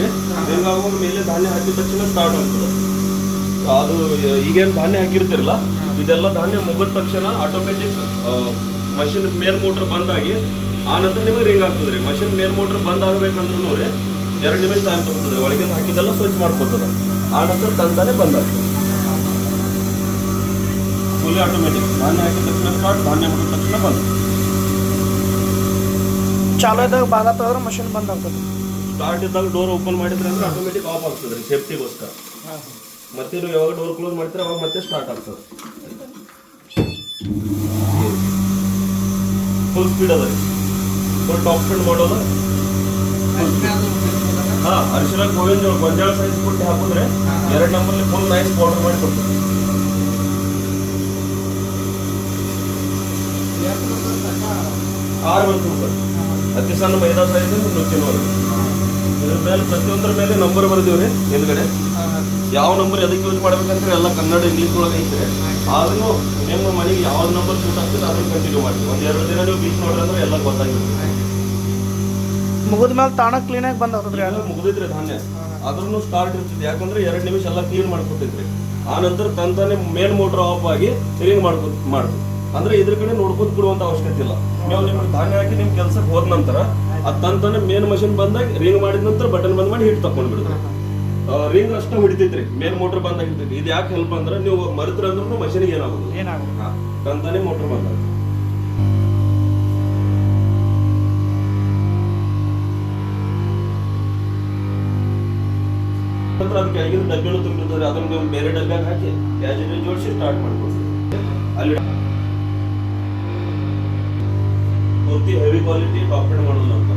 ಆಗ್ತದ್ರಿ. ರಿಂಗ್ ಆಗುವಾಗ ಮೇಲೆ ಧಾನ್ಯ ಹಾಕಿದ ತಕ್ಷಣ ಸ್ಟಾರ್ಟ್ ಆಗ್ತದೆ. ಅದು ಈಗೇನು ಧಾನ್ಯ ಹಾಕಿರ್ತಿರಲ್ಲ, ಇದೆಲ್ಲ ಧಾನ್ಯ ಮುಗಿದ ತಕ್ಷಣ ಆಟೋಮೆಟಿಕ್ ಮಷಿನ್ ಮೇಲ್ ಮೋಟರ್ ಬಂದಾಗಿ ಆ ನಂತರ ನಿಮಗೆ ರಿಂಗ್ ಆಗ್ತದ್ರಿ. ಮಷಿನ್ ಮೇಲ್ ಮೋಟರ್ ಬಂದ್ ಆಗ್ಬೇಕಂದ್ರೂ ರೀ 2 ನಿಮಿಷ ಟೈಮ್ ತಗೋತದ್ರಿ. ಒಳಗಿಂದ ಹಾಕಿದ್ದೆಲ್ಲ ಸ್ವಿಚ್ ಮಾಡ್ಕೊತದ. ಆ ನಂತರ ತಂತಾನೆ ಬಂದ್ ಆಗ್ತದೆ. Fully automatic. ಧಾನ್ಯ ಹಾಕಿದ ತಕ್ಷಣ ಸ್ಟಾರ್ಟ್, ಧಾನ್ಯ ಮುಗಿದ ತಕ್ಷಣ ಬಂದ್. ಚಾಲು ಇದ್ದಾಗ ಭಾಗ ತೆಗೆದ್ರೆ ಮಷಿನ್ ಬಂದ್ ಆಗ್ತದೆ. ಸ್ಟಾರ್ಟ್ ಇದ್ದಾಗ ಡೋರ್ ಓಪನ್ ಮಾಡಿದ್ರೆ ಅಂದ್ರೆ ಆಟೋಮೆಟಿಕ್ ಆಫ್ ಆಗ್ತದೆ ರೀ, ಸೇಫ್ಟಿಗೋಸ್ಕರ. ಮತ್ತೆ ನೀವು ಯಾವಾಗ ಡೋರ್ ಕ್ಲೋಸ್ ಮಾಡ್ತೀರ ಅವಾಗ ಮತ್ತೆ ಸ್ಟಾರ್ಟ್ ಆಗ್ತದೆ. ಫುಲ್ ಸ್ಪೀಡ್ ಅದ ರೀ, ಫುಲ್ ಟಾಪ್ ಸ್ಪೀಡ್ ಮಾಡೋದು. ಅರಿಶಿನ ಗೋವಿಂದ ಗೊಂಜಾಳ ಸೈಜ್ ಪುಟ್ಟಿ ಹಾಕಿದ್ರೆ 2 ನಂಬರ್ಲಿ ಫುಲ್ ನೈಸ್ ಪೌಡರ್ ಮಾಡಿ ಕೊಡ್ತಾರೆ. ಆರು ಬರ್ತದೆ. ಅತಿ ಸಣ್ಣ ಮೈದಾ ಸೈಜ್ ನುಚ್ಚಿನವರು. ಇದ್ರ ಮೇಲೆ ಪ್ರತಿಯೊಂದರ ಮೇಲೆ ನಂಬರ್ ಬರ್ದೀವಿ ರೀ ಹಿಂದ್ಗಡೆ. ಯಾವ ನಂಬರ್ ಎದಕ್ಕೆ ಯೂಸ್ ಮಾಡ್ಬೇಕಂದ್ರೆ ಎಲ್ಲ ಕನ್ನಡ ಇಂಗ್ಲೀಷ್ ಒಳಗೆ ಐತ್ರಿ. ಆದ್ರೂ ನಿಮ್ಮ ಮನೆಗೆ ಯಾವ ನಂಬರ್ ಸೂಟ್ ಆಗ್ತದೆ ಅದನ್ನ ಕಂಟಿನ್ಯೂ ಮಾಡಿ. 1-2 ದಿನ ನೀವು ಬೀಚ್ ನೋಡ್ರಿ ಅಂದ್ರೆ ಎಲ್ಲ ಗೊತ್ತಾಗಿರುತ್ತೆ. ಮುಗಿದ ಮೇಲೆ ತಾಣ ಕ್ಲೀನಾಗಿ ಬಂದ್ ಆಗ್ತದ್ರಿ. ಮುಗಿದಿದ್ರಿ ಧಾನ್ಯ ಅದ್ರೂ ಸ್ಟಾರ್ಟ್ ಇರ್ತದೆ. ಯಾಕಂದ್ರೆ 2 ನಿಮಿಷ ಎಲ್ಲ ಕ್ಲೀನ್ ಮಾಡ್ಕೊತಿದ್ರಿ. ಆ ನಂತರ ತಂತಾನೆ ಮೇನ್ ಮೋಟರ್ ಆಫ್ ಆಗಿ ರಿಂಗ್ ಮಾಡ್ತದೆ. ಅಂದ್ರೆ ಇದ್ರ ಕಡೆ ನೋಡ್ಕೊತ ಬಿಡುವಂತ ಅವಶ್ಯಕತೆ ಇಲ್ಲ. ನೀವು ನಿಮ್ಗೆ ಧಾನ್ಯ ಹಾಕಿ ನಿಮ್ ಕೆಲ್ಸಕ್ಕೆ ಹೋದ ನಂತರ ಅದ್ ತಂತಾನೆ ಮೇನ್ ಮಷಿನ್ ಬಂದಾಗ ರಿಂಗ್ ಮಾಡಿದ ನಂತರ ಬಟನ್ ಬಂದ್ ಮಾಡಿ ಹಿಟ್ ತಕೊಂಡ್ ಬಿಡುತ್ತೆ. ರಿಂಗ್ ಅಷ್ಟ ಹಿಡಿತೈತ್ರಿ, ಮೇನ್ ಮೋಟರ್ ಬಂದಾಗಿರ್ತೈತಿ. ಇದು ಯಾಕೆ ಹೆಲ್ಪ್ ಅಂದ್ರೆ ನೀವು ಮರಿತ್ರ ಅಂದ್ರೂ ಮಷಿನ್ಗೆ ಏನಾಗುದು ತಂತಾನೆ ಮೋಟರ್ ಬಂದಾಗ. ಅದಕ್ಕೆ ಐದು ಡಬ್ಬಿಗಳು ತುಂಬಿರ್ತದೆ. ಅದನ್ನ ನೀವು ಬೇರೆ ಡಬ್ಬ್ಯಾಗ ಹಾಕಿ ಗ್ಯಾಜೆಟ್ ಜೋಡಿಸಿ ಸ್ಟಾರ್ಟ್ ಮಾಡ್ಕೊಡ್ತೀವಿ. ಅಲ್ಲಿ ಪೂರ್ತಿ ಹೆವಿ ಕ್ವಾಲಿಟಿ ಟಾಪ್ ಎಂಡ್ ಮಾಡೋದು ಅಂತ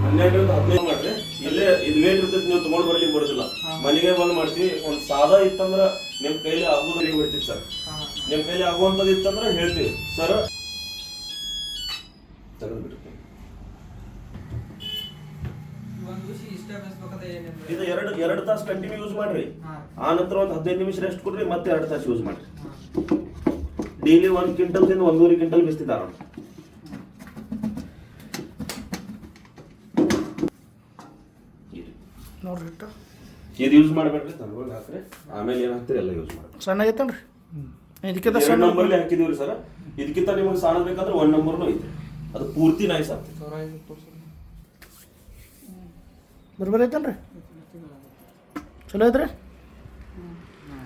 12-15 ಮಾಡ್ರಿ. ಇಲ್ಲೇ ಇದು ವೇಟ್ ಇರ್ತೈತಿ, ನೀವು ತಗೊಂಡ್ ಬರ್ಲಿಕ್ಕೆ ಬರೋದಿಲ್ಲ. ಮನೆಗೆ ಬಂದ್ ಮಾಡ್ತೀವಿ. ಒಂದ್ ಸಾದಾ ಇತ್ತಂದ್ರ ನಿಮ್ ಕೈಲಿ ಆಗೋದು ಹೊಡಿತೀವಿ ಸರ್. ನಿಮ್ ಕೈಲಿ ಆಗುವಂತದ್ದು ಇತ್ತಂದ್ರೆ ಹೇಳ್ತೀವಿ ಸರ್ ತೆಗೆದು ಬಿಡ್ತೀವಿ. ಇದು 2 ತಾಸು ಕಂಟಿನ್ಯೂ ಯೂಸ್ ಮಾಡ್ರಿ. ಆ ನಂತರ ಒಂದು 15 ನಿಮಿಷ ರೆಸ್ಟ್ ಕೊಡ್ರಿ, ಮತ್ತೆ 2 ತಾಸು ಯೂಸ್ ಮಾಡ್ರಿ. ಡೈಲಿ 1 ಕ್ವಿಂಟಲ್ದಿಂದ 1.5 ಕ್ವಿಂಟಲ್ ಬಿಸ್ತಿದಾರ ನೋಡ್ರಿ. ಇದು ಯೂಸ್ ಮಾಡ್ಬೇಡ್ರಿ, ತನಗೋಗಿ ಹಾಕ್ರಿ. ಆಮೇಲೆ ಏನ್ ಹಾಕ್ತಿರಿ ಎಲ್ಲ ಯೂಸ್ ಮಾಡ್ರಿ. ಸಣ್ಣಗೈತನ್ರಿ. ಇದಕ್ಕಿಂತ 2 ನಂಬರ್ಲಿ ಹಾಕಿದೀವ್ರಿ ಸರ್. ಇದಕ್ಕಿಂತ ನಿಮಗೆ ಸಣ್ಣ ಬೇಕಾದ್ರೆ 1 ನಂಬರ್ನು ಐತೆ. ಅದು ಪೂರ್ತಿ ನೈಸ್ ಆಗ್ತದೆ. ಬರೋಬ್ಬರಿ ಐತನ್ರಿ, ಚಲೋ ಐತ್ರಿ.